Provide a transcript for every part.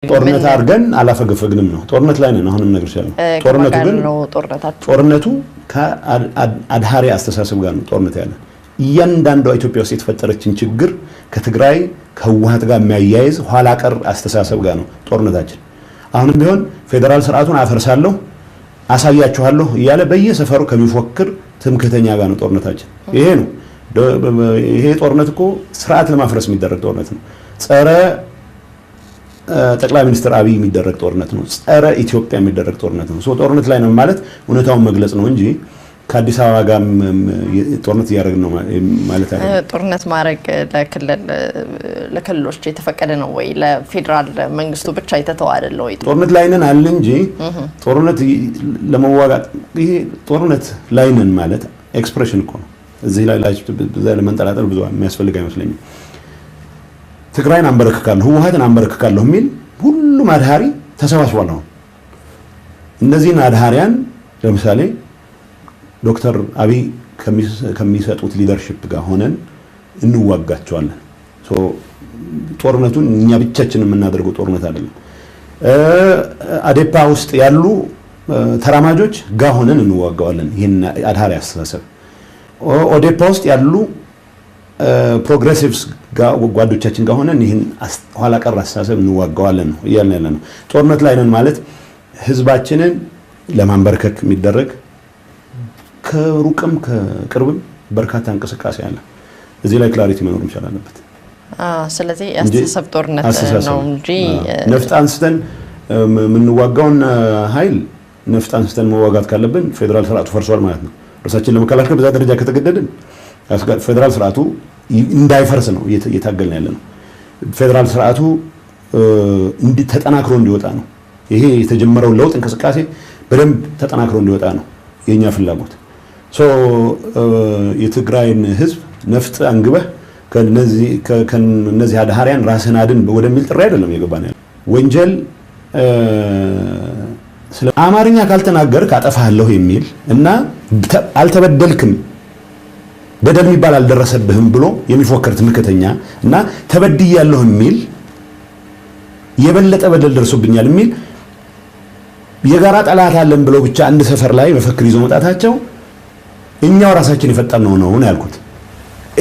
ጦርነት አርገን አላፈገፈግንም ነው ጦርነት ላይ ነን አሁንም ነገር ይችላል ጦርነቱ ግን ጦርነቱ ከአድሃሪ አስተሳሰብ ጋር ነው ጦርነት ያለ እያንዳንዱ ኢትዮጵያ ውስጥ የተፈጠረችን ችግር ከትግራይ ከህወሓት ጋር የሚያያይዝ ኋላ ቀር አስተሳሰብ ጋር ነው ጦርነታችን አሁንም ቢሆን ፌደራል ስርዓቱን አፈርሳለሁ አሳያችኋለሁ እያለ በየሰፈሩ ከሚፎክር ትምክህተኛ ጋር ነው ጦርነታችን ይሄ ነው ይሄ ጦርነት እኮ ስርዓት ለማፍረስ የሚደረግ ጦርነት ነው ጸረ ጠቅላይ ሚኒስትር አብይ የሚደረግ ጦርነት ነው ጸረ ኢትዮጵያ የሚደረግ ጦርነት ነው ሶ ጦርነት ላይ ነው ማለት እውነታውን መግለጽ ነው እንጂ ከአዲስ አበባ ጋር ጦርነት ያደረግን ነው ማለት አይደለም ጦርነት ማድረግ ለክልሎች የተፈቀደ ነው ወይ ለፌደራል መንግስቱ ብቻ የተተው አይደለም ወይ ጦርነት ላይ ነን አለ እንጂ ጦርነት ለመዋጋት ይሄ ጦርነት ላይ ነን ማለት ኤክስፕሬሽን እኮ ነው እዚህ ላይ ለመንጠላጠል ብዙ የሚያስፈልግ አይመስለኝም ትግራይን አንበረክካለሁ ህወሓትን አንበረክካለሁ የሚል ሁሉም አድሃሪ ተሰባስቧል ነው እነዚህን አድሃሪያን ለምሳሌ ዶክተር አብይ ከሚሰጡት ሊደርሺፕ ጋር ሆነን እንዋጋቸዋለን ሶ ጦርነቱን እኛ ብቻችን የምናደርገው ጦርነት አይደለም አዴፓ ውስጥ ያሉ ተራማጆች ጋር ሆነን እንዋጋዋለን ይሄን አድሃሪ አስተሳሰብ ኦዴፓ ውስጥ ያሉ ፕሮግሬሲቭስ ጓዶቻችን ጋር ሆነን ይሄን ኋላ ቀር አስተሳሰብ እንዋጋዋለን ነው እያልን ያለ ነው ጦርነት ላይ ነን ማለት ህዝባችንን ለማንበርከክ የሚደረግ ከሩቅም ከቅርብም በርካታ እንቅስቃሴ አለ እዚህ ላይ ክላሪቲ መኖር መቻል አለበት ስለዚህ አስተሳሰብ ጦርነት ነው እንጂ ነፍጥ አንስተን ምንዋጋውን ኃይል ነፍጥ አንስተን መዋጋት ካለብን ፌደራል ስርዓቱ ፈርሷል ማለት ነው ራሳችን ለመከላከል በዛ ደረጃ ከተገደድን ፌደራል ስርዓቱ እንዳይፈርስ ነው እየታገልን ያለ ነው ፌደራል ስርዓቱ ተጠናክሮ እንዲወጣ ነው ይሄ የተጀመረው ለውጥ እንቅስቃሴ በደንብ ተጠናክሮ እንዲወጣ ነው የኛ ፍላጎት ሶ የትግራይን ህዝብ ነፍጥ አንግበህ ከነዚህ አድሃሪያን ራስን አድን ወደሚል ጥሪ አይደለም የገባን ያለው ወንጀል ስለ አማርኛ ካልተናገርክ አጠፋለሁ የሚል እና አልተበደልክም በደል የሚባል አልደረሰብህም ብሎ የሚፎክር ትምክህተኛ እና ተበድያለሁ የሚል የበለጠ በደል ደርሶብኛል የሚል የጋራ ጠላት አለን ብለው ብቻ አንድ ሰፈር ላይ መፈክር ይዞ መጣታቸው እኛው ራሳችን የፈጠርነው ነው ያልኩት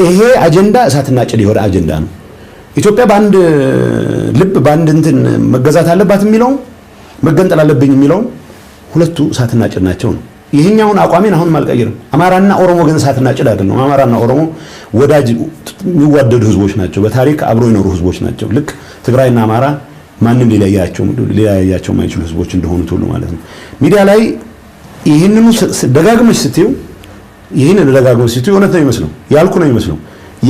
ይሄ አጀንዳ እሳትና ጭድ የሆነ አጀንዳ ነው ኢትዮጵያ በአንድ ልብ በአንድ እንትን መገዛት አለባት የሚለው መገንጠል አለብኝ የሚለው ሁለቱ እሳትና ጭድ ናቸው ነው ይሄኛውን አቋሜን አሁን ማልቀየርም አማራና ኦሮሞ ግን እሳትና ጭድ አይደለም አማራና ኦሮሞ ወዳጅ የሚዋደዱ ህዝቦች ናቸው በታሪክ አብሮ የኖሩ ህዝቦች ናቸው ልክ ትግራይና አማራ ማንንም ሊለያያቸው ማይችሉ ህዝቦች እንደሆኑ ሁሉ ማለት ነው ሚዲያ ላይ ይሄንኑ ደጋግመሽ ስትዩ ይሄንን ደጋግመሽ ስትዩ እውነት ነው የሚመስለው ያልኩ ነው የሚመስለው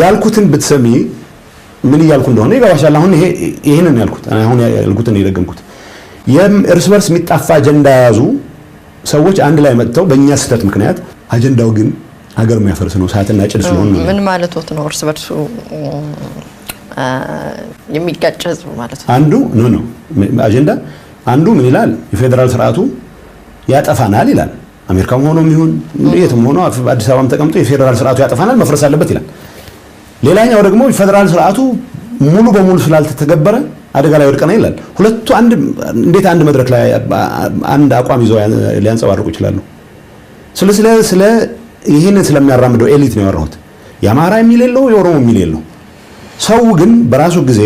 ያልኩትን ብትሰሚ ምን ያልኩ እንደሆነ ይገባሻል አሁን ይሄንን ያልኩት አሁን ያልኩትን እየደገምኩት የእርስ በርስ የሚጣፋ አጀንዳ ያዙ ሰዎች አንድ ላይ መጥተው በእኛ ስህተት ምክንያት አጀንዳው ግን ሀገር የሚያፈርስ ነው ሰዓትና ጭድ ስለሆነ ነው ምን ማለት ነው እርስ በርሱ የሚጋጭ ህዝብ ማለት ነው አንዱ ነው አጀንዳ አንዱ ምን ይላል የፌደራል ስርዓቱ ያጠፋናል ይላል አሜሪካም ሆኖ የሚሆን የትም ሆኖ አዲስ አበባም ተቀምጦ የፌደራል ስርዓቱ ያጠፋናል መፍረስ አለበት ይላል ሌላኛው ደግሞ የፌደራል ስርዓቱ ሙሉ በሙሉ ስላልተተገበረ አደጋ ላይ ወድቀና ይላል ሁለቱ አንድ እንዴት አንድ መድረክ ላይ አንድ አቋም ይዘው ሊያንጸባርቁ ይችላሉ ስለ ይሄንን ስለሚያራምደው ኤሊት ነው ያወራሁት የአማራ የሚል የለው የኦሮሞ የሚል የለው ሰው ግን በራሱ ጊዜ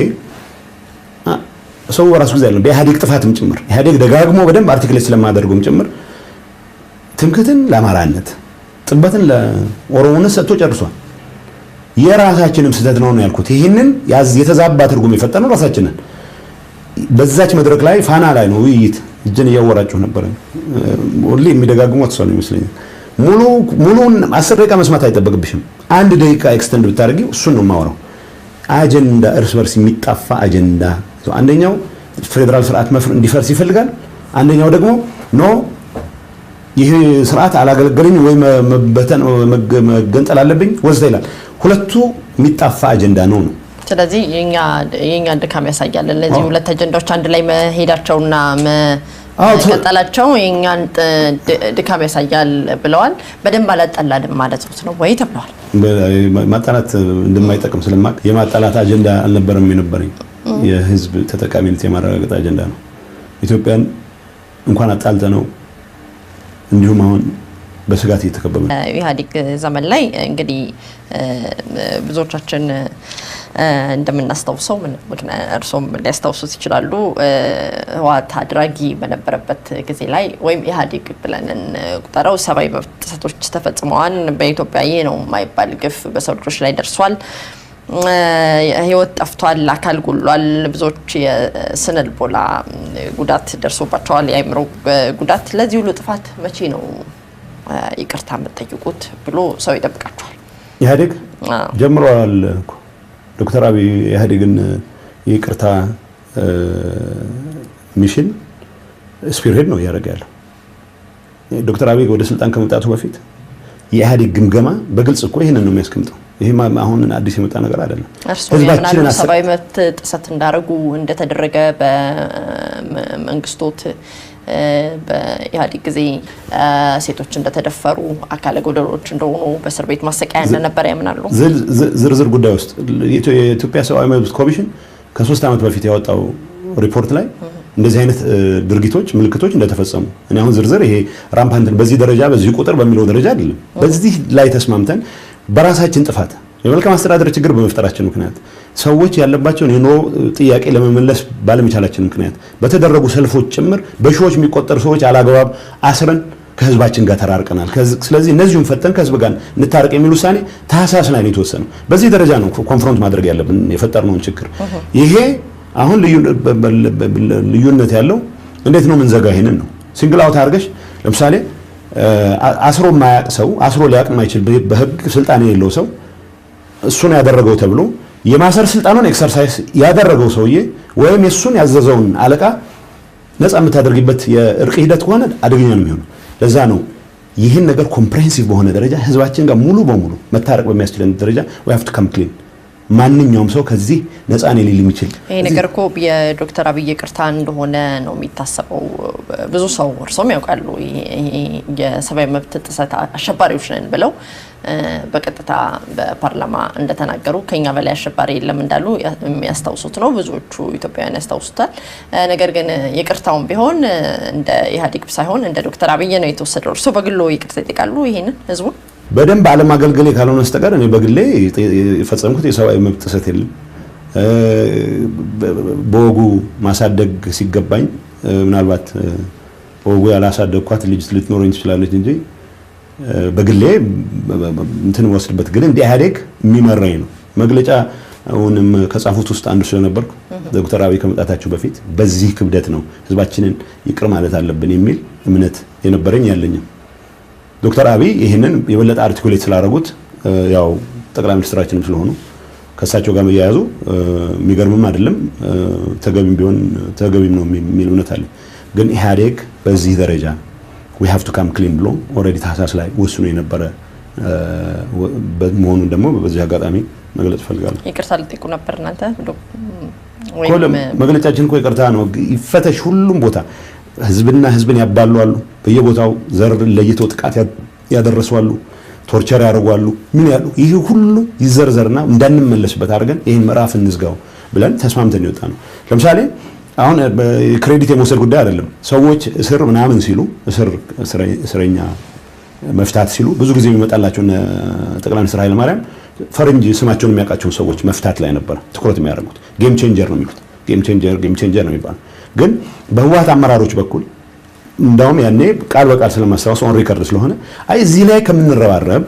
አይደለም በኢህአዴግ ጥፋትም ጭምር ኢህአዴግ ደጋግሞ በደንብ አርቲክሌት ስለማደርጉም ጭምር ትምክህትን ለአማራነት ጥበትን ለኦሮሞነት ሰጥቶ ጨርሷል የራሳችንም ስህተት ነው ያልኩት ይሄንን የተዛባ ትርጉም የፈጠነው ራሳችንን በዛች መድረክ ላይ ፋና ላይ ነው ውይይት እጅን እያወራችሁ ነበር ሁሌ የሚደጋግሙት ሰው ነው ይመስለኛል ሙሉን 10 ደቂቃ መስማት አይጠበቅብሽም አንድ ደቂቃ ኤክስተንድ ብታደርጊው እሱን ነው የማወራው አጀንዳ እርስ በርስ የሚጣፋ አጀንዳ አንደኛው ፌደራል ስርዓት እንዲፈርስ ይፈልጋል አንደኛው ደግሞ ኖ ይሄ ስርዓት አላገለገለኝ ወይ መገንጠል አለብኝ ወዘተ ይላል ሁለቱ የሚጣፋ አጀንዳ ነው ስለዚህ የኛ ድካም ያሳያል ለዚህ ሁለት አጀንዳዎች አንድ ላይ መሄዳቸውና መቀጠላቸው የኛን ድካም ያሳያል ብለዋል በደንብ አላጠላንም ማለት ነው ወይ ተብሏል ማጣላት እንደማይጠቅም ስለማቅ የማጣላት አጀንዳ አልነበረም የነበረኝ የህዝብ ተጠቃሚነት የማረጋገጥ አጀንዳ ነው። ኢትዮጵያን እንኳን አጣልተ ነው እንዲሁም አሁን በስጋት እየተከበበ ኢህአዴግ ዘመን ላይ እንግዲህ ብዙዎቻችን እንደምናስተውሰው ምክንያት እርሶም ሊያስተውሱት ይችላሉ ህወሓት አድራጊ በነበረበት ጊዜ ላይ ወይም ኢህአዴግ ብለን ቁጠራው ሰብአዊ መብት ጥሰቶች ተፈጽመዋል። በኢትዮጵያ ይሄ ነው የማይባል ግፍ በሰው ልጆች ላይ ደርሷል። ህይወት ጠፍቷል፣ አካል ጎሏል፣ ብዙዎች የስነ ልቦና ጉዳት ደርሶባቸዋል፣ የአእምሮ ጉዳት። ለዚህ ሁሉ ጥፋት መቼ ነው ይቅርታ የምትጠይቁት ብሎ ሰው ይጠብቃቸዋል። ኢህአዴግ ጀምሯል እኮ ዶክተር አብይ ኢህአዴግን ይቅርታ ሚሽን ስፒርሄድ ነው ያደረገ ያለው። ዶክተር አብይ ወደ ስልጣን ከመምጣቱ በፊት የኢህአዴግ ግምገማ በግልጽ እኮ ይሄንን ነው የሚያስቀምጠው። ይሄ አሁን አዲስ የመጣ ነገር አይደለም። ህዝባችንን ሰብአዊ መብት ጥሰት እንዳረጉ እንደተደረገ በመንግስቶት በኢህአዴግ ጊዜ ሴቶች እንደተደፈሩ አካለ ጎደሎች እንደሆኑ በእስር ቤት ማሰቃያ እንደነበረ ያምናሉ። ዝርዝር ጉዳይ ውስጥ የኢትዮጵያ ሰብአዊ መብት ኮሚሽን ከ3 ዓመት በፊት ያወጣው ሪፖርት ላይ እንደዚህ አይነት ድርጊቶች ምልክቶች እንደተፈጸሙ እኔ አሁን ዝርዝር ይሄ ራምፓንትን በዚህ ደረጃ በዚህ ቁጥር በሚለው ደረጃ አይደለም። በዚህ ላይ ተስማምተን በራሳችን ጥፋት የመልካም አስተዳደር ችግር በመፍጠራችን ምክንያት ሰዎች ያለባቸውን የኑሮ ጥያቄ ለመመለስ ባለመቻላችን ምክንያት በተደረጉ ሰልፎች ጭምር በሺዎች የሚቆጠሩ ሰዎች አላግባብ አስረን ከህዝባችን ጋር ተራርቀናል። ስለዚህ እነዚህን ፈተን ከህዝብ ጋር እንታረቅ የሚል ውሳኔ ታህሳስ ላይ ነው የተወሰነው። በዚህ ደረጃ ነው ኮንፍሮንት ማድረግ ያለብን የፈጠርነውን ችግር። ይሄ አሁን ልዩነት ያለው እንዴት ነው ምንዘጋ? ይሄንን ነው ሲንግል አውት አድርገሽ ለምሳሌ አስሮ የማያውቅ ሰው አስሮ ሊያውቅ የማይችል በህግ ስልጣን የሌለው ሰው እሱን ያደረገው ተብሎ የማሰር ስልጣኑን ኤክሰርሳይዝ ያደረገው ሰውዬ ወይም የሱን ያዘዘውን አለቃ ነፃ የምታደርጊበት የእርቅ ሂደት ከሆነ አደገኛ ነው የሚሆነው። ለዛ ነው ይህን ነገር ኮምፕሬሄንሲቭ በሆነ ደረጃ ህዝባችን ጋር ሙሉ በሙሉ መታረቅ በሚያስችለን ደረጃ we have to come clean። ማንኛውም ሰው ከዚህ ነፃ ነው ሊል የሚችል ይሄ ነገር እኮ የዶክተር አብይ ይቅርታ እንደሆነ ነው የሚታሰበው። ብዙ ሰው እርሶም ያውቃሉ የሰብአዊ መብት ጥሰት አሸባሪዎች ነን ብለው በቀጥታ በፓርላማ እንደተናገሩ ከኛ በላይ አሸባሪ የለም እንዳሉ የሚያስታውሱት ነው። ብዙዎቹ ኢትዮጵያውያን ያስታውሱታል። ነገር ግን ይቅርታውን ቢሆን እንደ ኢህአዴግ ሳይሆን እንደ ዶክተር አብይ ነው የተወሰደው። እርሶ በግሎ ይቅርታ ይጠይቃሉ? ይሄንን ህዝቡ በደንብ አለማገልገሌ ካልሆነ በስተቀር እኔ በግሌ የፈጸምኩት የሰብአዊ መብት ጥሰት የለም። በወጉ ማሳደግ ሲገባኝ ምናልባት በወጉ ያላሳደግኳት ልጅ ልትኖረኝ ትችላለች እንጂ በግሌ እንትን ወስድበት ግን እንደ ኢህአዴግ የሚመራኝ ነው። መግለጫውንም ከጻፉት ውስጥ አንዱ ስለነበርኩ ዶክተር አብይ ከመጣታቸው በፊት በዚህ ክብደት ነው ህዝባችንን ይቅር ማለት አለብን የሚል እምነት የነበረኝ ያለኝም። ዶክተር አብይ ይሄንን የበለጠ አርቲኩሌት ስላደረጉት ያው ጠቅላይ ሚኒስትራችንም ስለሆኑ ከሳቸው ጋር መያያዙ የሚገርምም አይደለም፣ ተገቢም ቢሆን ተገቢም ነው የሚል እምነት አለ። ግን ኢህአዴግ በዚህ ደረጃ we have to come clean ብሎ ኦልሬዲ ታህሳስ ላይ ወስኖ የነበረ መሆኑን ደግሞ በዚህ አጋጣሚ መግለጽ ፈልጋለሁ። ይቅርታ ልጠይቁ ነበር እናንተ መግለጫችን እኮ ይቅርታ ነው። ይፈተሽ ሁሉም ቦታ ህዝብና ህዝብን ያባሉ አሉ። በየቦታው ዘር ለይተው ጥቃት ያደረሷሉ፣ ቶርቸር ያደርጓሉ። ምን ያሉ ይሄ ሁሉ ይዘርዘርና እንዳንመለስበት አድርገን ይሄን ምዕራፍ እንዝጋው ብለን ተስማምተን ይወጣ ነው። ለምሳሌ አሁን ክሬዲት የመውሰድ ጉዳይ አይደለም። ሰዎች እስር ምናምን ሲሉ እስረኛ መፍታት ሲሉ ብዙ ጊዜ የሚመጣላቸው ጠቅላይ ሚኒስትር ኃይለ ማርያም ፈረንጅ ስማቸውን የሚያውቃቸውን ሰዎች መፍታት ላይ ነበር ትኩረት የሚያደርጉት። ጌም ቼንጀር ነው የሚሉት። ጌም ቼንጀር ነው የሚባለው። ግን በህወሓት አመራሮች በኩል እንዳውም ያኔ ቃል በቃል ስለማስታወስ ኦን ሪከርድ ስለሆነ አይ እዚህ ላይ ከምንረባረብ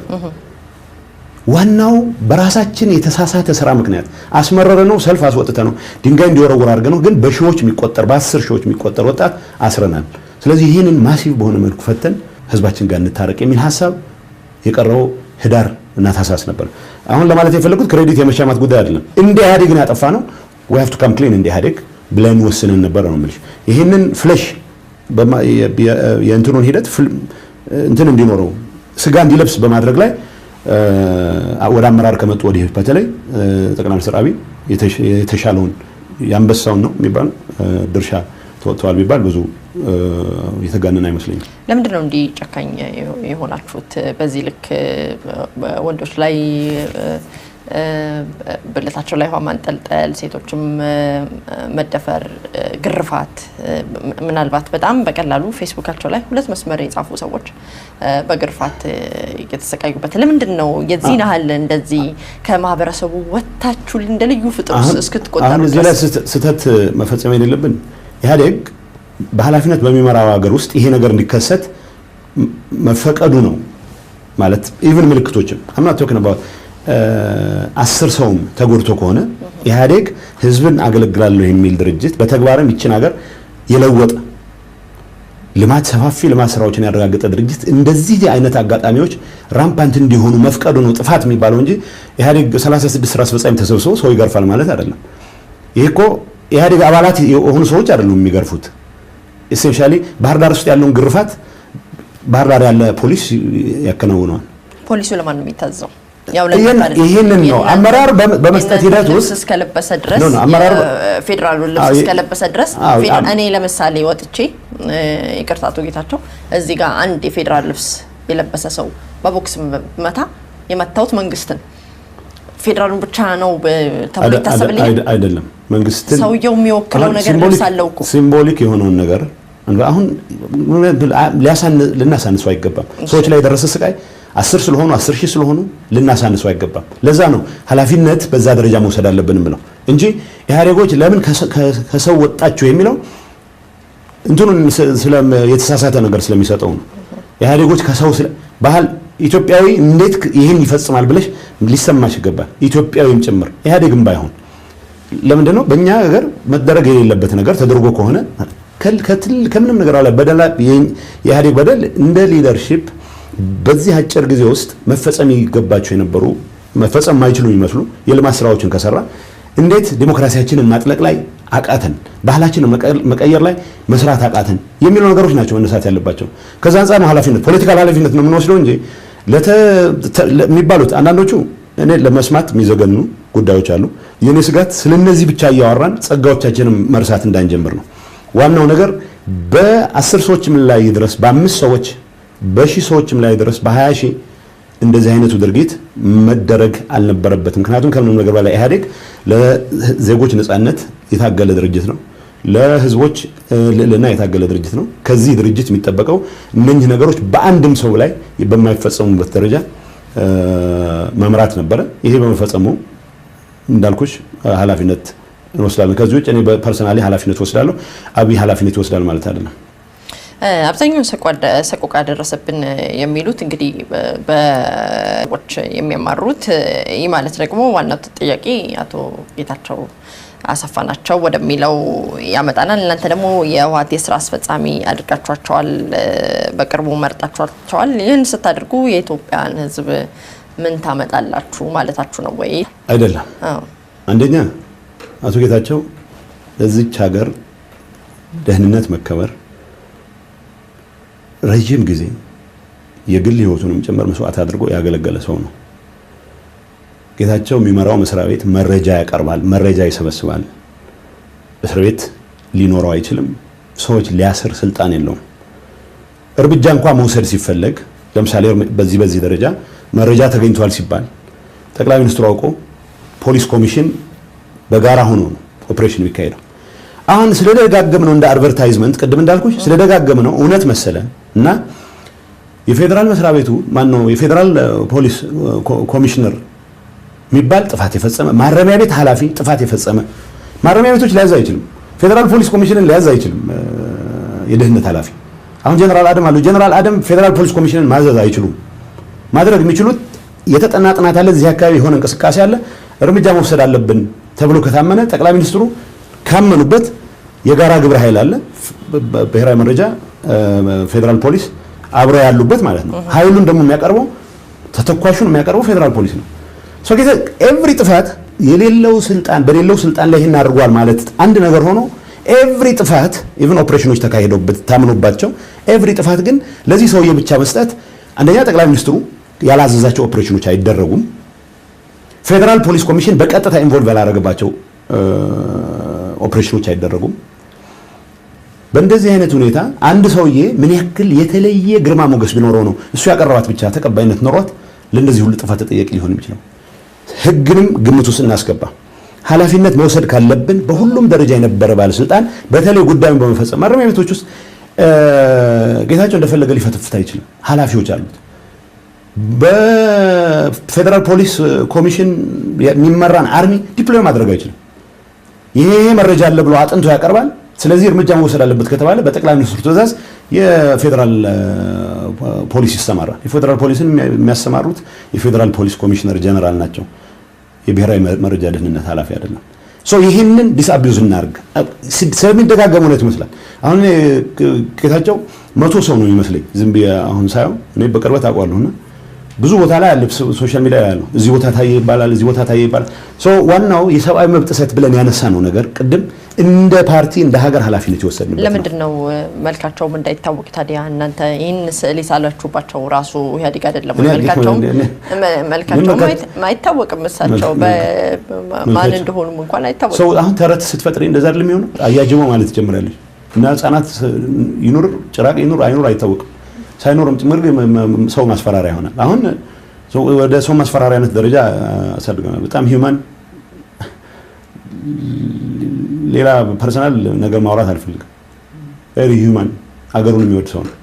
ዋናው በራሳችን የተሳሳተ ስራ ምክንያት አስመረረ ነው ሰልፍ አስወጥተ ነው ድንጋይ እንዲወረወር አድርገ ነው። ግን በሺዎች የሚቆጠር በ10 ሺዎች የሚቆጠር ወጣት አስረናል። ስለዚህ ይህንን ማሲቭ በሆነ መልኩ ፈተን ህዝባችን ጋር እንታረቅ የሚል ሐሳብ የቀረው ህዳር እና ታህሳስ ነበር። አሁን ለማለት የፈለኩት ክሬዲት የመሻማት ጉዳይ አይደለም። እንደ ኢህአዴግን ያጠፋ ነው we have to come clean እንደ ኢህአዴግ ብለን ወስነን ነበር ነው የምልሽ። ይሄንን ፍለሽ የእንትኑን ሂደት እንትን እንዲኖረው ስጋ እንዲለብስ በማድረግ ላይ ወደ አመራር ከመጡ ወዲህ በተለይ ጠቅላይ ሚኒስትር አብይ የተሻለውን ያንበሳውን ነው የሚባል ድርሻ ተወጥቷል ቢባል ብዙ የተጋነነ አይመስለኝም። ለምንድን ነው እንዲህ ጨካኝ የሆናችሁት? በዚህ ልክ ወንዶች ላይ ብልታቸው ላይ ውሃ ማንጠልጠል፣ ሴቶችም መደፈር፣ ግርፋት ምናልባት በጣም በቀላሉ ፌስቡካቸው ላይ 2 መስመር የጻፉ ሰዎች በግርፋት እየተሰቃዩበት ለምንድን ነው የዚህን ያህል እንደዚህ ከማህበረሰቡ ወጣችሁ እንደ ልዩ ፍጡር እስክትቆጠሩ? አሁን እዚህ ላይ ስህተት መፈጸም የሌለብን ኢህአዴግ በኃላፊነት በሚመራው ሀገር ውስጥ ይሄ ነገር እንዲከሰት መፈቀዱ ነው ማለት ኢቭን ምልክቶችም አምናት ተከነበው 10 ሰውም ተጎድቶ ከሆነ ኢህአዴግ ህዝብን አገለግላለሁ የሚል ድርጅት በተግባርም ይችን ሀገር የለወጠ ልማት ሰፋፊ ልማት ስራዎችን ያረጋገጠ ድርጅት እንደዚህ አይነት አጋጣሚዎች ራምፓንት እንዲሆኑ መፍቀዱ ነው ጥፋት የሚባለው እንጂ ኢህአዴግ 36 ስራ አስፈጻሚ ተሰብስቦ ሰው ይገርፋል ማለት አይደለም። ይሄ እኮ ኢህአዴግ አባላት የሆኑ ሰዎች አይደሉም የሚገርፉት። ኢሴንሻሊ ባህር ዳር ውስጥ ያለውን ግርፋት ባህር ዳር ያለ ፖሊስ ያከናውነዋል። ፖሊሱ ለማን ነው የሚታዘው? ይሄንን ነው አመራር በመስጠት ሂደት ውስጥ እስከለበሰ ድረስ ፌደራሉ ልብስ እስከለበሰ ድረስ እኔ ለምሳሌ ወጥቼ ይቅርታ አቶ ጌታቸው እዚህ ጋር አንድ የፌደራል ልብስ የለበሰ ሰው በቦክስ መታ የመታውት መንግስትን ፌደራሉን ብቻ ነው ተብሎ ይታሰብልኝ አይደለም። መንግስትን ሰውየው የሚወክለው ነገር ልብሳለው እኮ ሲምቦሊክ የሆነውን ነገር አሁን ልናሳንሰው አይገባም። ሰዎች ላይ የደረሰ ስቃይ 10 ስለሆኑ 10 ሺህ ስለሆኑ ልናሳንሰው አይገባም። ለዛ ነው ኃላፊነት በዛ ደረጃ መውሰድ አለብን ብለው እንጂ ኢህአዴጎች ለምን ከሰው ወጣችሁ የሚለው እንትኑን የተሳሳተ ነገር ስለሚሰጠው ነው። ኢህአዴጎች ከሰው ባህል ኢትዮጵያዊ እንዴት ይሄን ይፈጽማል ብለሽ ሊሰማሽ ይገባል። ኢትዮጵያዊም ጭምር ኢህአዴግም ባይሆን ለምንድን ነው በእኛ ሀገር መደረግ የሌለበት ነገር ተደርጎ ከሆነ ከምንም ነገር አለ በደል የኢህአዴግ በደል እንደ ሊደርሺፕ በዚህ አጭር ጊዜ ውስጥ መፈጸም ይገባቸው የነበሩ መፈጸም ማይችሉ የሚመስሉ የልማት ስራዎችን ከሰራ እንዴት ዲሞክራሲያችንን ማጥለቅ ላይ አቃተን፣ ባህላችንን መቀየር ላይ መስራት አቃተን የሚሉ ነገሮች ናቸው መነሳት ያለባቸው። ከዛ አንፃር ነው ኃላፊነት ፖለቲካል ኃላፊነት ነው የምንወስደው እንጂ ለሚባሉት አንዳንዶቹ እኔ ለመስማት የሚዘገኑ ጉዳዮች አሉ። የኔ ስጋት ስለነዚህ ብቻ እያወራን ጸጋዎቻችንን መርሳት እንዳንጀምር ነው። ዋናው ነገር በ10 ሰዎችም ላይ ድረስ በ5 ሰዎች በሺህ ሰዎችም ላይ ድረስ በ20 ሺህ እንደዚህ አይነቱ ድርጊት መደረግ አልነበረበትም። ምክንያቱም ከምንም ነገር በላይ ኢህአዴግ ለዜጎች ነጻነት የታገለ ድርጅት ነው። ለህዝቦች ልዕልና የታገለ ድርጅት ነው። ከዚህ ድርጅት የሚጠበቀው እነኚህ ነገሮች በአንድም ሰው ላይ በማይፈጸሙበት ደረጃ መምራት ነበረ። ይሄ በመፈጸሙ እንዳልኩሽ ኃላፊነት እንወስዳለን። ከዚህ ውጭ እኔ ፐርሰናሊ ኃላፊነት ወስዳለሁ፣ አብይ ኃላፊነት ይወስዳል ማለት አይደለም። አብዛኛውን ሰቆቃ ደረሰብን የሚሉት እንግዲህ በዎች የሚያማሩት ይህ ማለት ደግሞ ዋናው ተጠያቂ አቶ ጌታቸው አሰፋ ናቸው ወደሚለው ያመጣናል። እናንተ ደግሞ የህወሓት የስራ አስፈጻሚ አድርጋችኋቸዋል፣ በቅርቡ መርጣችኋቸዋል። ይህን ስታደርጉ የኢትዮጵያን ህዝብ ምን ታመጣላችሁ ማለታችሁ ነው ወይ? አይደለም። አንደኛ አቶ ጌታቸው ለዚች ሀገር ደህንነት መከበር ረጅም ጊዜ የግል ህይወቱንም ጭምር መስዋዕት አድርጎ ያገለገለ ሰው ነው። ጌታቸው የሚመራው መስሪያ ቤት መረጃ ያቀርባል፣ መረጃ ይሰበስባል። እስር ቤት ሊኖረው አይችልም። ሰዎች ሊያስር ስልጣን የለውም። እርምጃ እንኳን መውሰድ ሲፈለግ ለምሳሌ በዚህ ደረጃ መረጃ ተገኝቷል ሲባል ጠቅላይ ሚኒስትሩ አውቆ ፖሊስ ኮሚሽን በጋራ ሆኖ ነው ኦፕሬሽን የሚካሄደው። አሁን ስለደጋገምነው እንደ አድቨርታይዝመንት ቅድም እንዳልኩሽ ስለደጋገምነው እውነት መሰለ እና የፌደራል መስሪያ ቤቱ ማነው የፌደራል ፖሊስ ኮሚሽነር የሚባል ጥፋት የፈጸመ ማረሚያ ቤት ኃላፊ ጥፋት የፈጸመ ማረሚያ ቤቶች ሊያዝ አይችልም። ፌደራል ፖሊስ ኮሚሽንን ሊያዝ አይችልም። የደህንነት ኃላፊ አሁን ጀነራል አደም አሉ። ጀነራል አደም ፌደራል ፖሊስ ኮሚሽንን ማዘዝ አይችሉም። ማድረግ የሚችሉት የተጠና ጥናት አለ፣ እዚህ አካባቢ የሆነ እንቅስቃሴ አለ፣ እርምጃ መውሰድ አለብን ተብሎ ከታመነ ጠቅላይ ሚኒስትሩ ካመኑበት የጋራ ግብረ ኃይል አለ፣ ብሔራዊ መረጃ ፌደራል ፖሊስ አብረው ያሉበት ማለት ነው። ኃይሉን ደግሞ የሚያቀርበው ተተኳሹን የሚያቀርበው ፌደራል ፖሊስ ነው። ሶ ጌታ ኤቭሪ ጥፋት የሌለው ስልጣን በሌለው ስልጣን ላይ ይሄን አድርጓል ማለት አንድ ነገር ሆኖ ኤቭሪ ጥፋት ኢቭን ኦፕሬሽኖች ተካሂደውበት ታምኖባቸው ኤቭሪ ጥፋት ግን ለዚህ ሰውዬ ብቻ መስጠት አንደኛ ጠቅላይ ሚኒስትሩ ያላዘዛቸው ኦፕሬሽኖች አይደረጉም። ፌደራል ፖሊስ ኮሚሽን በቀጥታ ኢንቮልቭ ያላደረገባቸው ኦፕሬሽኖች አይደረጉም። በእንደዚህ አይነት ሁኔታ አንድ ሰውዬ ምን ያክል የተለየ ግርማ ሞገስ ቢኖረው ነው እሱ ያቀረባት ብቻ ተቀባይነት ኖሯት ለእንደዚህ ሁሉ ጥፋት ተጠያቂ ሊሆን የሚችለው? ህግንም ግምት ውስጥ እናስገባ። ኃላፊነት መውሰድ ካለብን በሁሉም ደረጃ የነበረ ባለስልጣን በተለይ ጉዳዩን በመፈጸም ማረሚያ ቤቶች ውስጥ ጌታቸው እንደፈለገ ሊፈተፍት አይችልም። ኃላፊዎች አሉት። በፌደራል ፖሊስ ኮሚሽን የሚመራን አርሚ ዲፕሎይ ማድረግ አይችልም። ይሄ መረጃ አለ ብሎ አጥንቶ ያቀርባል። ስለዚህ እርምጃ መውሰድ አለበት ከተባለ በጠቅላይ ሚኒስትሩ ትዕዛዝ የፌደራል ፖሊስ ይሰማራል። የፌደራል ፖሊስን የሚያሰማሩት የፌደራል ፖሊስ ኮሚሽነር ጀነራል ናቸው። የብሔራዊ መረጃ ደህንነት ኃላፊ አይደለም። ይህንን ዲስአቢዩዝ እናርግ። ስለሚደጋገሙ ነው ይመስላል። አሁን ጌታቸው 100 ሰው ነው የሚመስለኝ ዝም ብዬ አሁን ሳየው፣ እኔ በቅርበት አውቀዋለሁና ብዙ ቦታ ላይ አለ፣ ሶሻል ሚዲያ ላይ ያለው እዚህ ቦታ ታየ ይባላል፣ እዚህ ቦታ ታየ ይባላል። ዋናው የሰብአዊ መብት ጥሰት ብለን ያነሳ ነው ነገር ቅድም እንደ ፓርቲ እንደ ሀገር ኃላፊነት ይወሰድንበት። ለምንድን ነው መልካቸውም እንዳይታወቅ ታዲያ እናንተ ይህን ስዕል ይሳላችሁባቸው? ራሱ ኢህአዴግ አይደለም መልካቸው አይታወቅም። እሳቸው ማን እንደሆኑም እንኳን አይታወቅም። ሰው አሁን ተረት ስትፈጥሪ እንደዛ አይደለም የሚሆነው። አያጅቦ ማለት ትጀምራለች እና ህፃናት ይኑር ጭራቅ ይኑር አይኑር አይታወቅም። ሳይኖርም ጭምር ሰው ማስፈራሪያ ይሆናል። አሁን ወደ ሰው ማስፈራሪያነት ደረጃ አሳድገናል። በጣም ሂውማን ሌላ ፐርሰናል ነገር ማውራት አልፈልግም። ቬሪ ሂውማን አገሩን የሚወድ ሰው ነው።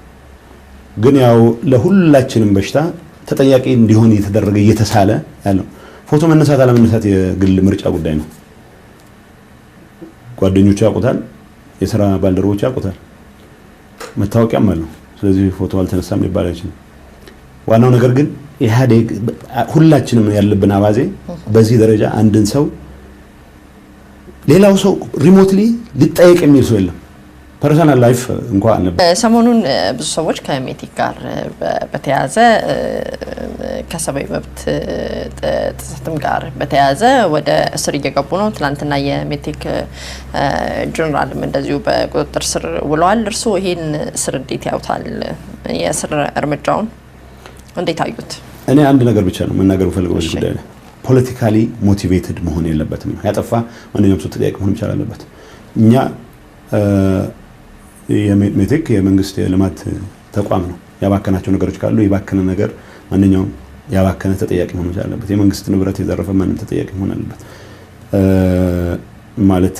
ግን ያው ለሁላችንም በሽታ ተጠያቂ እንዲሆን እየተደረገ እየተሳለ ያለው ፎቶ መነሳት አለመነሳት የግል ምርጫ ጉዳይ ነው። ጓደኞቹ ያውቁታል፣ የሥራ ባልደረቦቹ ያውቁታል፣ መታወቂያም አለው። ስለዚህ ፎቶ አልተነሳም ሊባል አይችልም። ዋናው ነገር ግን ኢህአዴግ ሁላችንም ያለብን አባዜ በዚህ ደረጃ አንድን ሰው ሌላው ሰው ሪሞትሊ ሊጠየቅ የሚል ሰው የለም። ፐርሰናል ላይፍ እንኳን ነበር። ሰሞኑን ብዙ ሰዎች ከሜቴክ ጋር በተያያዘ ከሰብአዊ መብት ጥሰትም ጋር በተያያዘ ወደ እስር እየገቡ ነው። ትናንትና የሜቴክ ጀነራልም እንደዚሁ በቁጥጥር ስር ውለዋል። እርስዎ ይሄን እስር እንዴት ያዩታል? የእስር እርምጃውን እንዴት አዩት? እኔ አንድ ነገር ብቻ ነው መናገር ፈልገው በዚህ ጉዳይ ላይ ፖለቲካሊ ሞቲቬትድ መሆን የለበትም። ያጠፋ ማንኛውም ሰው ተጠያቂ መሆን ይችላል አለበት። እኛ የሜቴክ የመንግስት የልማት ተቋም ነው። ያባከናቸው ነገሮች ካሉ የባከነ ነገር ማንኛውም ያባከነ ተጠያቂ መሆን ይችላል አለበት። የመንግስት ንብረት የዘረፈ ማንም ተጠያቂ መሆን አለበት ማለት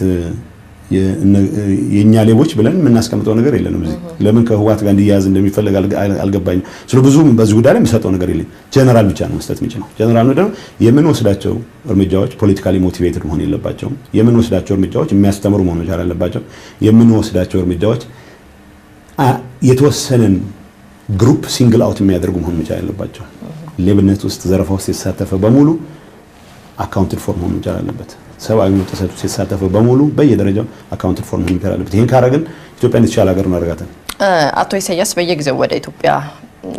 የኛ ሌቦች ብለን የምናስቀምጠው ነገር የለንም። እዚህ ለምን ከህዋት ጋር እንዲያያዝ እንደሚፈልግ አልገባኝም። ስለብዙም በዚህ ጉዳይ ላይ የሚሰጠው ነገር የለም። ጀነራል ብቻ ነው መስጠት የሚችለው። ጀነራል ነው ደግሞ የምንወስዳቸው እርምጃዎች ፖለቲካሊ ሞቲቬትድ መሆን የለባቸውም። የምንወስዳቸው እርምጃዎች የሚያስተምሩ መሆን መቻል አለባቸው። የምንወስዳቸው እርምጃዎች የተወሰነን ግሩፕ ሲንግል አውት የሚያደርጉ መሆን መቻል አለባቸው። ሌብነት ውስጥ ዘረፋ ውስጥ የተሳተፈ በሙሉ አካውንትድ ፎር መሆን መቻል አለበት። ሰብአዊ መብት ጥሰት ውስጥ የተሳተፈ በሙሉ በየደረጃው አካውንትድ ፎር መሆን መቻል አለበት። ይሄን ካረግን ኢትዮጵያን የተሻለ ሀገር እናደርጋለን። አቶ ኢሳያስ በየጊዜው ወደ ኢትዮጵያ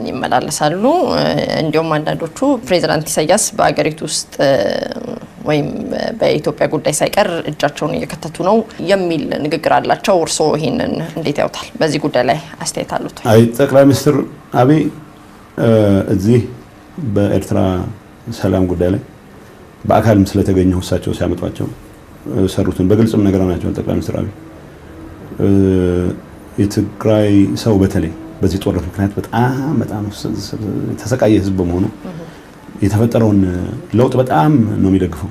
ይመላለሳሉ። እንዲሁም አንዳንዶቹ ፕሬዝዳንት ኢሳያስ በአገሪቱ ውስጥ ወይም በኢትዮጵያ ጉዳይ ሳይቀር እጃቸውን እየከተቱ ነው የሚል ንግግር አላቸው። እርስዎ ይሄንን እንዴት ያውታል? በዚህ ጉዳይ ላይ አስተያየት አሉት? አይ ጠቅላይ ሚኒስትር አብይ እዚህ በኤርትራ ሰላም ጉዳይ ላይ በአካልም ስለተገኘው እሳቸው ሲያመጧቸው ሰሩትን በግልጽም ነገራናቸው። ጠቅላይ ሚኒስትር አብይ የትግራይ ሰው በተለይ በዚህ ጦርነት ምክንያት በጣም ተሰቃየ ህዝብ በመሆኑ የተፈጠረውን ለውጥ በጣም ነው የሚደግፈው።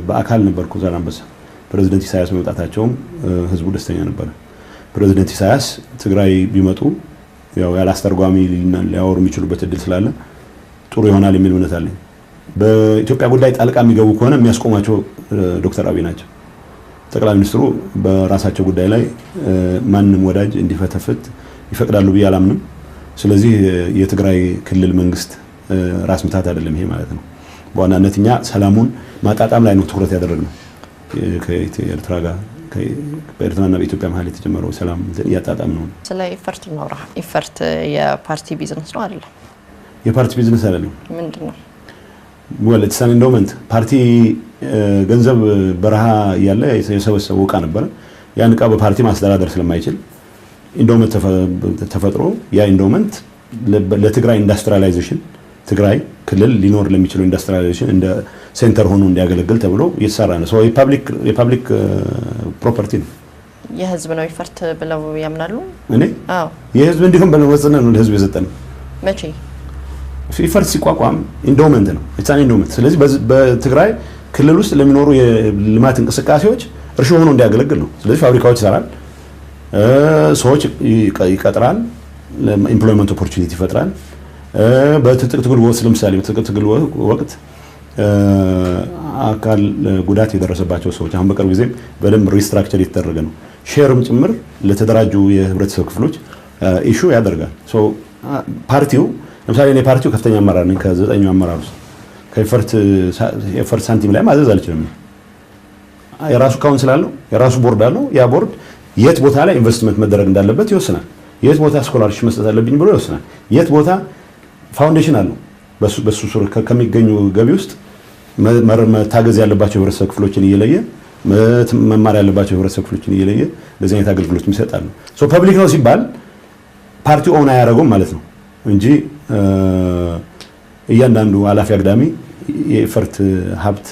በአካል ነበርኩ ዛላምበሳ። ፕሬዝዳንት ኢሳያስ መምጣታቸውም ህዝቡ ደስተኛ ነበር። ፕሬዝዳንት ኢሳያስ ትግራይ ቢመጡ ያው ያላስተርጓሚ ሊያወሩ የሚችሉበት እድል ስላለ ጥሩ ይሆናል የሚል እምነት አለኝ። በኢትዮጵያ ጉዳይ ጣልቃ የሚገቡ ከሆነ የሚያስቆማቸው ዶክተር አብይ ናቸው። ጠቅላይ ሚኒስትሩ በራሳቸው ጉዳይ ላይ ማንም ወዳጅ እንዲፈተፍት ይፈቅዳሉ ብዬ አላምንም። ስለዚህ የትግራይ ክልል መንግስት ራስ ምታት አይደለም ይሄ ማለት ነው። በዋናነት እኛ ሰላሙን ማጣጣም ላይ ነው ትኩረት ያደረግነው። ከኤርትራ ጋር በኤርትራና በኢትዮጵያ መሀል የተጀመረው ሰላም ያጣጣም ነው። ስለ ኢፈርት ነው። ኢፈርት የፓርቲ ቢዝነስ ነው አይደል? የፓርቲ ቢዝነስ አይደለም። ምንድነው? ወለድ ሰን ኢንዶመንት ፓርቲ ገንዘብ በረሃ ያለ የሰበሰበው ዕቃ ነበር። ያን ዕቃ በፓርቲ ማስተዳደር ስለማይችል ኢንዶመንት ተፈጥሮ ያ ኢንዶመንት ለትግራይ ኢንዱስትሪያላይዜሽን ትግራይ ክልል ሊኖር ለሚችለው ኢንዱስትሪያላይዜሽን እንደ ሴንተር ሆኖ እንዲያገለግል ተብሎ እየተሰራ ነው። ሶ የፐብሊክ ፕሮፐርቲ ነው። የህዝብ ነው ኢፈርት ብለው ያምናሉ? እኔ የህዝብ እንዲሁም በለወሰነ ነው ለህዝብ የሰጠን። መቼ ኢፈርት ሲቋቋም ኢንዶመንት ነው ኢንዶመንት። ስለዚህ በትግራይ ክልል ውስጥ ለሚኖሩ የልማት እንቅስቃሴዎች እርሾ ሆኖ እንዲያገለግል ነው። ስለዚህ ፋብሪካዎች ይሰራል፣ ሰዎች ይቀጥራል፣ ኤምፕሎይመንት ኦፖርቹኒቲ ይፈጥራል። በትጥቅ ትግል ወቅት ለምሳሌ በትጥቅ ትግል ወቅት አካል ጉዳት የደረሰባቸው ሰዎች አሁን በቅርብ ጊዜ በደንብ ሪስትራክቸር የተደረገ ነው። ሼርም ጭምር ለተደራጁ የህብረተሰብ ክፍሎች ኢሹ ያደርጋል። ፓርቲው ለምሳሌ እኔ ፓርቲው ከፍተኛ አመራር ነኝ። ከ9ኙ አመራር ውስጥ ከኢፈርት ሳንቲም ላይ ማዘዝ አልችልም። የራሱ ካውንስል አለው፣ የራሱ ቦርድ አለው። ያ ቦርድ የት ቦታ ላይ ኢንቨስትመንት መደረግ እንዳለበት ይወስናል። የት ቦታ ስኮላርሺፕ መስጠት አለብኝ ብሎ ይወስናል። የት ቦታ ፋውንዴሽን አለው፣ በሱ ስር ከሚገኙ ገቢ ውስጥ መታገዝ ያለባቸው የህብረተሰብ ክፍሎችን እየለየ መማር ያለባቸው የህብረተሰብ ክፍሎችን እየለየ እንደዚህ አይነት አገልግሎት ይሰጣሉ። ፐብሊክ ነው ሲባል ፓርቲው ኦን አያደርገውም ማለት ነው እንጂ እያንዳንዱ ኃላፊ አግዳሚ የኢፈርት ሀብት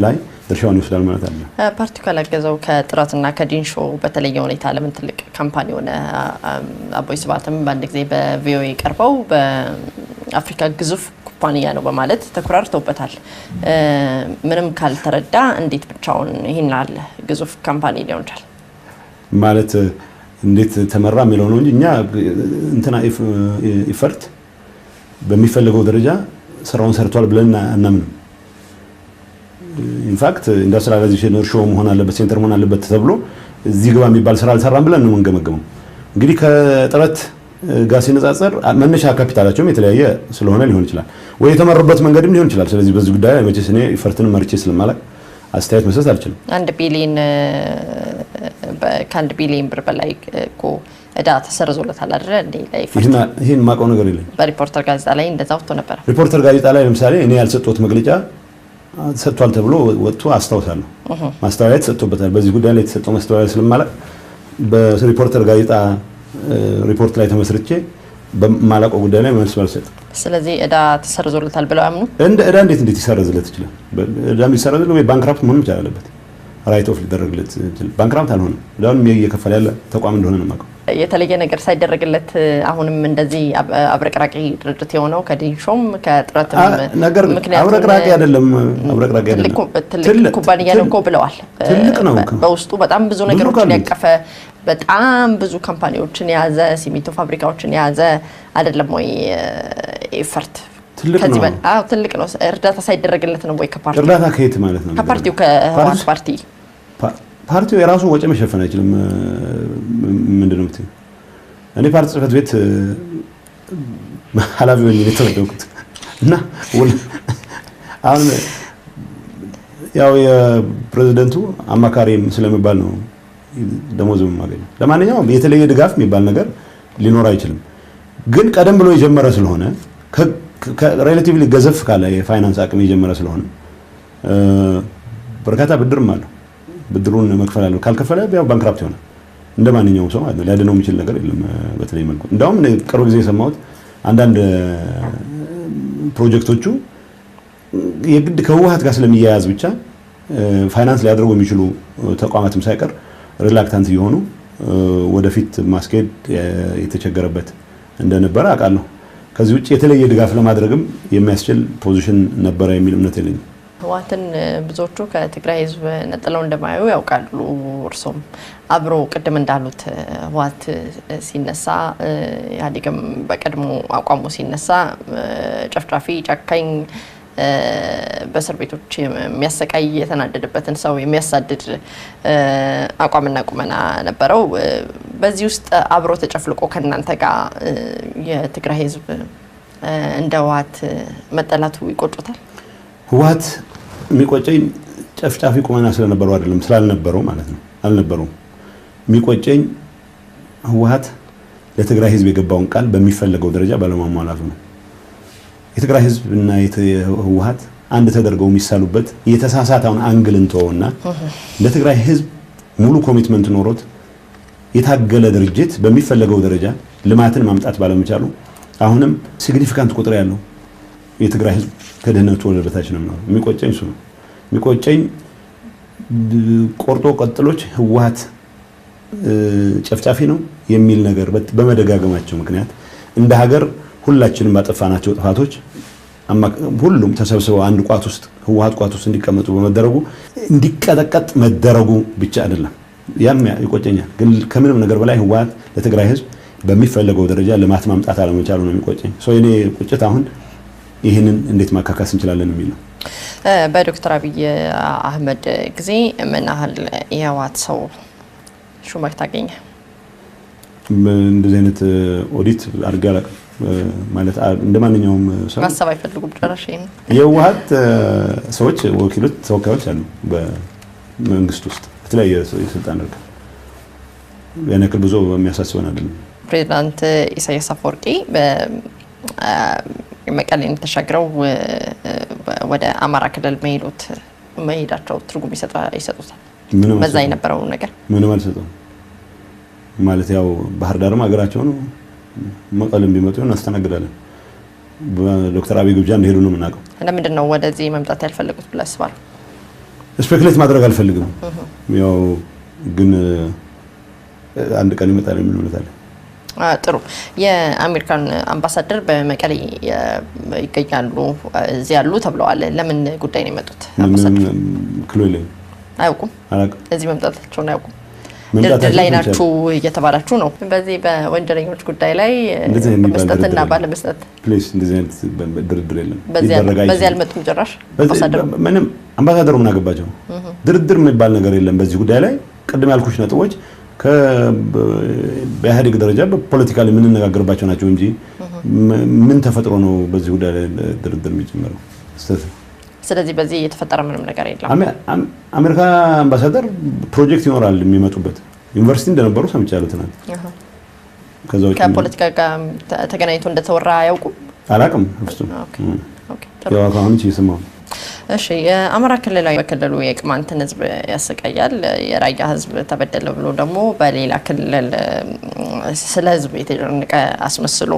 ላይ ድርሻውን ይወስዳል ማለት አለ። ፓርቲው ካላገዘው ከጥረትና ከዲንሾ በተለየ ሁኔታ ለምን ትልቅ ካምፓኒ ሆነ? አቦይ ስብሃትም በአንድ ጊዜ በቪኦኤ ቀርበው በአፍሪካ ግዙፍ ኩባንያ ነው በማለት ተኩራርተውበታል። ምንም ካልተረዳ እንዴት ብቻውን ይሄን አለ ግዙፍ ካምፓኒ ሊሆን ይችላል ማለት እንዴት ተመራ የሚለው ነው እንጂ እኛ እንትና ኢፈርት በሚፈልገው ደረጃ ስራውን ሰርቷል ብለን አናምንም። ኢንፋክት ኢንዱስትሪያላይዜሽን እርሾ መሆን አለበት፣ ሴንተር መሆን አለበት ተብሎ እዚህ ግባ የሚባል ስራ አልሰራም ብለን ነው የምንገመገመው። እንግዲህ ከጥረት ጋር ሲነጻጸር መነሻ ካፒታላቸውም የተለያየ ስለሆነ ሊሆን ይችላል፣ ወይ የተመሩበት መንገድም ሊሆን ይችላል። ስለዚህ በዚህ ጉዳይ ላይ መቼስ እኔ ኢፈርትን መርጬ ስለማላቅ አስተያየት መስጠት አልችልም። 1 ቢሊዮን ከ1 ቢሊዮን ብር በላይ እኮ እዳ ተሰርዞለታል አይደል እንዴ? ይሄን ማውቀው ነገር የለም። በሪፖርተር ጋዜጣ ላይ እንደዛ ወጥቶ ነበር። ሪፖርተር ጋዜጣ ላይ ለምሳሌ እኔ ያልሰጠሁት መግለጫ ሰጥቷል ተብሎ ወጥቶ አስታውሳለሁ። ማስተዋወያ ተሰጥቶበታል። በዚህ ጉዳይ ላይ የተሰጠው ማስተዋወያ ስለማላቅ በሪፖርተር ጋዜጣ ሪፖርት ላይ ተመስርቼ በማላውቀው ጉዳይ ላይ መልስ አልሰጥም። ስለዚህ እዳ ተሰርዞለታል ብለው አምኑ? እዳ እንዴት ይሰረዝለት ይችላል? እዳ የሚሰረዝለት ወይ ባንክራፕት መሆን ይችላል አለበት። ራይት ኦፍ ሊደረግለት ይችላል። ባንክራፕት አልሆነም። እዳውን እየከፈለ ያለ ተቋም እንደሆነ ነው የማውቀው። የተለየ ነገር ሳይደረግለት አሁንም እንደዚህ አብረቅራቂ ድርጅት የሆነው ከዲንሾም ከጥረትም ነገር አብረቅራቂ አይደለም። አብረቅራቂ አይደለም። ትልቅ ኩባንያ ነው እኮ ብለዋል። ትልቅ ነው። በውስጡ በጣም ብዙ ነገሮችን ያቀፈ በጣም ብዙ ካምፓኒዎችን የያዘ ሲሚንቶ ፋብሪካዎችን የያዘ አይደለም ወይ ኢፈርት? ከዚህ ትልቅ ነው። እርዳታ ሳይደረግለት ነው ወይ ከፓርቲው? እርዳታ ከየት ማለት ነው? ከፓርቲው ከህወሓት ፓርቲው የራሱ ወጪ መሸፈን አይችልም። ምንድነው የምትይው? እኔ ፓርቲ ጽህፈት ቤት ኃላፊ ሆኜ የተመደብኩት እና አሁን ያው የፕሬዝዳንቱ አማካሪ ስለሚባል ነው ደሞዝ የማገኘው። ለማንኛውም የተለየ ድጋፍ የሚባል ነገር ሊኖር አይችልም። ግን ቀደም ብሎ የጀመረ ስለሆነ ሪሌቲቭሊ ገዘፍ ካለ የፋይናንስ አቅም የጀመረ ስለሆነ በርካታ ብድርም አለው። ብድሩን መክፈል አለው። ካልከፈለ ያው ባንክራፕት ይሆናል። እንደማንኛውም ሰው ማለት ነው። ሊያድነው የሚችል ነገር የለም። በተለይ መልኩ እንዳውም ቅርብ ጊዜ የሰማሁት አንዳንድ ፕሮጀክቶቹ የግድ ከህወሓት ጋር ስለሚያያዝ ብቻ ፋይናንስ ሊያደርጉ የሚችሉ ተቋማትም ሳይቀር ሪላክታንት እየሆኑ ወደፊት ማስኬድ የተቸገረበት እንደነበረ አውቃለሁ። ከዚህ ውጭ የተለየ ድጋፍ ለማድረግም የሚያስችል ፖዚሽን ነበረ የሚል እምነት የለኝም። ህወሓትን ብዙዎቹ ከትግራይ ህዝብ ነጥለው እንደማያዩ ያውቃሉ። እርሶም አብሮ ቅድም እንዳሉት ህወሓት ሲነሳ ኢህአዴግም በቀድሞ አቋሙ ሲነሳ ጨፍጫፊ፣ ጨካኝ፣ በእስር ቤቶች የሚያሰቃይ የተናደደበትን ሰው የሚያሳድድ አቋምና ቁመና ነበረው። በዚህ ውስጥ አብሮ ተጨፍልቆ ከእናንተ ጋር የትግራይ ህዝብ እንደ ህወሓት መጠላቱ ይቆጩታል? ህወሓት የሚቆጨኝ ጨፍጫፊ ቁመና ስለነበረው አይደለም፣ ስላልነበረው ማለት ነው። አልነበረውም። የሚቆጨኝ ህወሓት ለትግራይ ህዝብ የገባውን ቃል በሚፈለገው ደረጃ ባለማሟላቱ ነው። የትግራይ ህዝብ እና ህወሓት አንድ ተደርገው የሚሳሉበት የተሳሳተውን አንግል እንተውና ለትግራይ ህዝብ ሙሉ ኮሚትመንት ኖሮት የታገለ ድርጅት በሚፈለገው ደረጃ ልማትን ማምጣት ባለመቻሉ አሁንም ሲግኒፊካንት ቁጥር ያለው የትግራይ ህዝብ ከድህነቱ ወለል በታች ነው የሚኖረው። የሚቆጨኝ እሱ ነው። የሚቆጨኝ ቆርጦ ቀጥሎች ህወሓት ጨፍጫፊ ነው የሚል ነገር በመደጋገማቸው ምክንያት እንደ ሀገር ሁላችንም ባጠፋናቸው ጥፋቶች ሁሉም ተሰብስበው አንድ ቋት ውስጥ ህወሓት ቋት ውስጥ እንዲቀመጡ በመደረጉ እንዲቀጠቀጥ መደረጉ ብቻ አይደለም ያም ይቆጨኛል። ግን ከምንም ነገር በላይ ህወሓት ለትግራይ ህዝብ በሚፈልገው ደረጃ ልማት ማምጣት አለመቻሉ ነው የሚቆጨኝ። የኔ ቁጭት አሁን ይህንን እንዴት ማካካስ እንችላለን የሚል ነው። በዶክተር አብይ አህመድ ጊዜ ምን ያህል የህወሓት ሰው ሹመት ታገኘ? እንደዚህ አይነት ኦዲት አድርጌ አላውቅም። ማለት እንደማንኛውም ሰው ማሰብ አይፈልጉም ጭራሽ። የህወሓት ሰዎች ወኪሎች ተወካዮች አሉ በመንግስት ውስጥ በተለያየ የስልጣን እርከን ያን ያክል ብዙ የሚያሳስበን አይደለም። ፕሬዝዳንት ኢሳያስ አፈወርቂ መቀሌን ተሻግረው ወደ አማራ ክልል መሄዳቸው ትርጉም ይሰጡታል? በዛ የነበረው ነገር ምንም አልሰጠውም። ማለት ያው ባህር ዳርም ሀገራቸው ነው፣ መቀሌም ቢመጡ እናስተናግዳለን። በዶክተር አብይ ግብዣ እንደሄዱ ነው የምናውቀው። ለምንድን ነው ወደዚህ መምጣት ያልፈለጉት ብለህ አስባለሁ? ስፔኩሌት ማድረግ አልፈልግም። ያው ግን አንድ ቀን ይመጣል የሚል እምነት አለ። ጥሩ። የአሜሪካን አምባሳደር በመቀሌ ይገኛሉ፣ እዚህ ያሉ ተብለዋል። ለምን ጉዳይ ነው የመጡት? አምባሳደር ክሎ የለኝም፣ አያውቁም። እዚህ መምጣታቸውን አያውቁም። ድርድር ላይ ናችሁ እየተባላችሁ ነው። በዚህ በወንጀለኞች ጉዳይ ላይ በመስጠትና ባለመስጠት ፕሊስ እንደዚህ አይነት ድርድር የለም። በዚህ አልመጡም ጭራሽ። ምንም አምባሳደሩ ምን አገባቸው? ድርድር የሚባል ነገር የለም በዚህ ጉዳይ ላይ። ቅድም ያልኩሽ ነጥቦች በኢህአዴግ ደረጃ በፖለቲካሊ የምንነጋገርባቸው ናቸው እንጂ ምን ተፈጥሮ ነው በዚህ ጉዳይ ላይ ድርድር የሚጀምረው? ስለዚህ በዚህ የተፈጠረ ምንም ነገር የለም። አሜሪካ አምባሳደር ፕሮጀክት ይኖራል የሚመጡበት ዩኒቨርሲቲ እንደነበሩ ሰምቻለሁ ትናንት። ከዛው ከፖለቲካ ጋር ተገናኝቶ እንደተወራ አያውቁም? አላውቅም። ፍጹም ያው አሁን እየሰማሁ። እሺ፣ የአማራ ክልላዊ በክልሉ የቅማንትን ህዝብ ያሰቃያል፣ የራያ ህዝብ ተበደለ ብሎ ደግሞ በሌላ ክልል ስለ ህዝብ የተጨነቀ አስመስሎ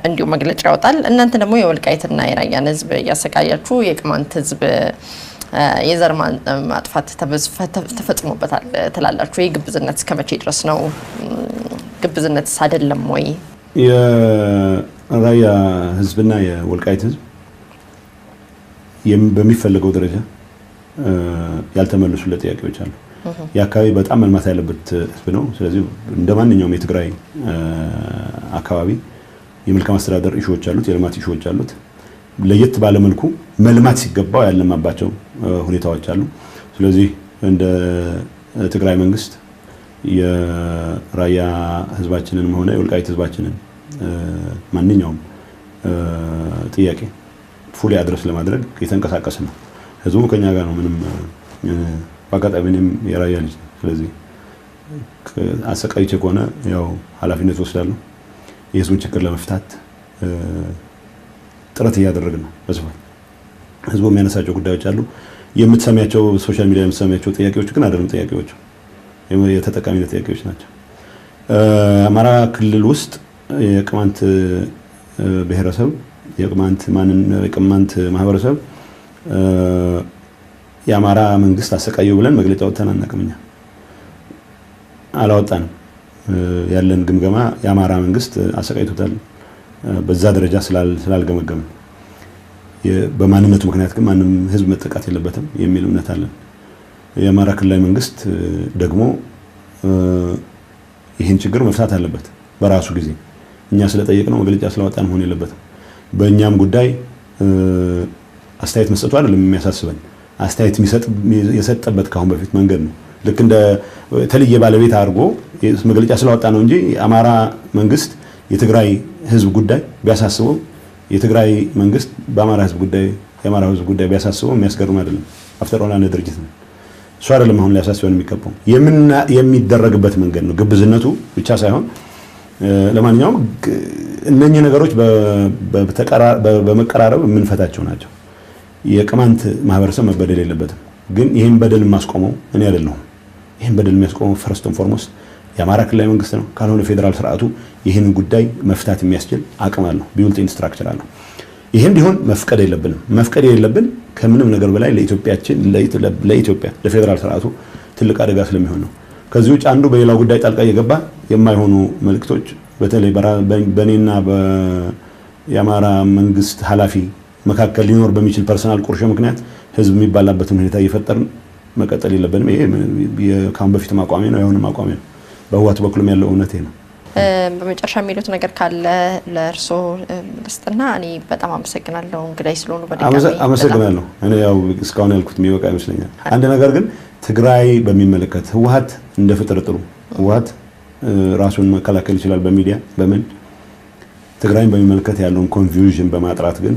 እንዲሁ መግለጫ ያወጣል። እናንተ ደግሞ የወልቃይትና የራያን ህዝብ ያሰቃያችሁ የቅማንት ህዝብ የዘር ማጥፋት ተፈጽሞበታል ትላላችሁ። የግብዝነት እስከመቼ ድረስ ነው? ግብዝነትስ አይደለም ወይ? የራያ ህዝብና የወልቃይት ህዝብ በሚፈልገው ደረጃ ያልተመለሱለት ጥያቄዎች አሉ። የአካባቢ በጣም መልማት ያለበት ህዝብ ነው። ስለዚህ እንደማንኛውም የትግራይ አካባቢ የመልካም አስተዳደር ኢሹዎች አሉት፣ የልማት ኢሹዎች አሉት። ለየት ባለ መልኩ መልማት ሲገባው ያለማባቸው ሁኔታዎች አሉ። ስለዚህ እንደ ትግራይ መንግስት የራያ ህዝባችንን ሆነ የወልቃይት ህዝባችንን ማንኛውም ጥያቄ ፉሊ አድረስ ለማድረግ የተንቀሳቀሰ ነው። ህዝቡ ከኛ ጋር ነው። ምንም በአጋጣሚንም የራያ ልጅ። ስለዚህ አሰቃይቼ ከሆነ ያው ኃላፊነት ወስዳለሁ። የህዝቡን ችግር ለመፍታት ጥረት እያደረግን ነው በስፋት። ህዝቡ የሚያነሳቸው ጉዳዮች አሉ። የምትሰሚያቸው ሶሻል ሚዲያ የምትሰሚያቸው ጥያቄዎች ግን አይደለም ጥያቄዎች፣ የተጠቃሚነት ጥያቄዎች ናቸው። አማራ ክልል ውስጥ የቅማንት ብሔረሰብ የቅማንት ማህበረሰብ የአማራ መንግስት አሰቃየው ብለን መግለጫ ወጥተን አናውቅም። እኛ አላወጣንም። ያለን ግምገማ የአማራ መንግስት አሰቃይቶታል በዛ ደረጃ ስላልገመገመ በማንነቱ ምክንያት ግን ማንም ህዝብ መጠቃት የለበትም የሚል እምነት አለን። የአማራ ክልላዊ መንግስት ደግሞ ይህን ችግር መፍታት አለበት በራሱ ጊዜ። እኛ ስለጠየቅነው መግለጫ ስላወጣን መሆን የለበትም። በእኛም ጉዳይ አስተያየት መስጠቱ አይደለም የሚያሳስበን፣ አስተያየት የሰጠበት ካሁን በፊት መንገድ ነው። ልክ እንደ ተለየ ባለቤት አድርጎ መግለጫ ስላወጣ ነው እንጂ የአማራ መንግስት የትግራይ ህዝብ ጉዳይ ቢያሳስበው የትግራይ መንግስት በአማራ ህዝብ ጉዳይ የአማራ ህዝብ ጉዳይ ቢያሳስበው የሚያስገርም አይደለም። አፍተር ኦል አንድ ድርጅት ነው። እሱ አይደለም አሁን ሊያሳስበን የሚገባው የሚደረግበት መንገድ ነው። ግብዝነቱ ብቻ ሳይሆን ለማንኛውም እነኚህ ነገሮች በመቀራረብ የምንፈታቸው ናቸው። የቅማንት ማህበረሰብ መበደል የለበትም። ግን ይህን በደል የማስቆመው እኔ አይደለሁም። ይህን በደል የሚያስቆመው ፈርስት ኤንድ ፎርሞስት የአማራ ክልላዊ መንግስት ነው። ካልሆነ ፌዴራል ስርዓቱ ይህንን ጉዳይ መፍታት የሚያስችል አቅም አለው፣ ቢውልት-ኢን ስትራክቸር አለው። ይህም ቢሆን መፍቀድ የለብንም። መፍቀድ የሌለብን ከምንም ነገር በላይ ለኢትዮጵያ ለፌዴራል ስርዓቱ ትልቅ አደጋ ስለሚሆን ነው። ከዚህ ውጭ አንዱ በሌላው ጉዳይ ጣልቃ እየገባ የማይሆኑ መልእክቶች በተለይ በኔና በየአማራ መንግስት ኃላፊ መካከል ሊኖር በሚችል ፐርሰናል ቁርሾ ምክንያት ህዝብ የሚባላበትን ሁኔታ እየፈጠርን መቀጠል የለብንም። ይሄ የካም በፊት አቋሜ ነው፣ ያሁንም አቋሜ ነው። በህወሓት በኩልም ያለው እውነቴ ነው። በመጨረሻ የሚሉት ነገር ካለ ለእርሶ ልስጥና እኔ በጣም አመሰግናለሁ እንግዳይ ስለሆኑ በድጋሚ አመሰግናለሁ። እኔ ያው እስካሁን ያልኩት የሚበቃ ይመስለኛል። አንድ ነገር ግን ትግራይ በሚመለከት ህወሓት እንደ ፍጥርጥሩ ህወሓት ራሱን መከላከል ይችላል በሚዲያ በምን ትግራይን በሚመለከት ያለውን ኮንፊውዥን በማጥራት ግን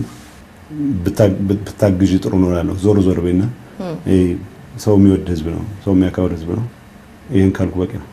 ብታግዥ ጥሩ ነው ያለው። ዞር በይና ሰው የሚወድ ህዝብ ነው፣ ሰው የሚያከብር ህዝብ ነው። ይሄን ካልኩ በቂ ነው።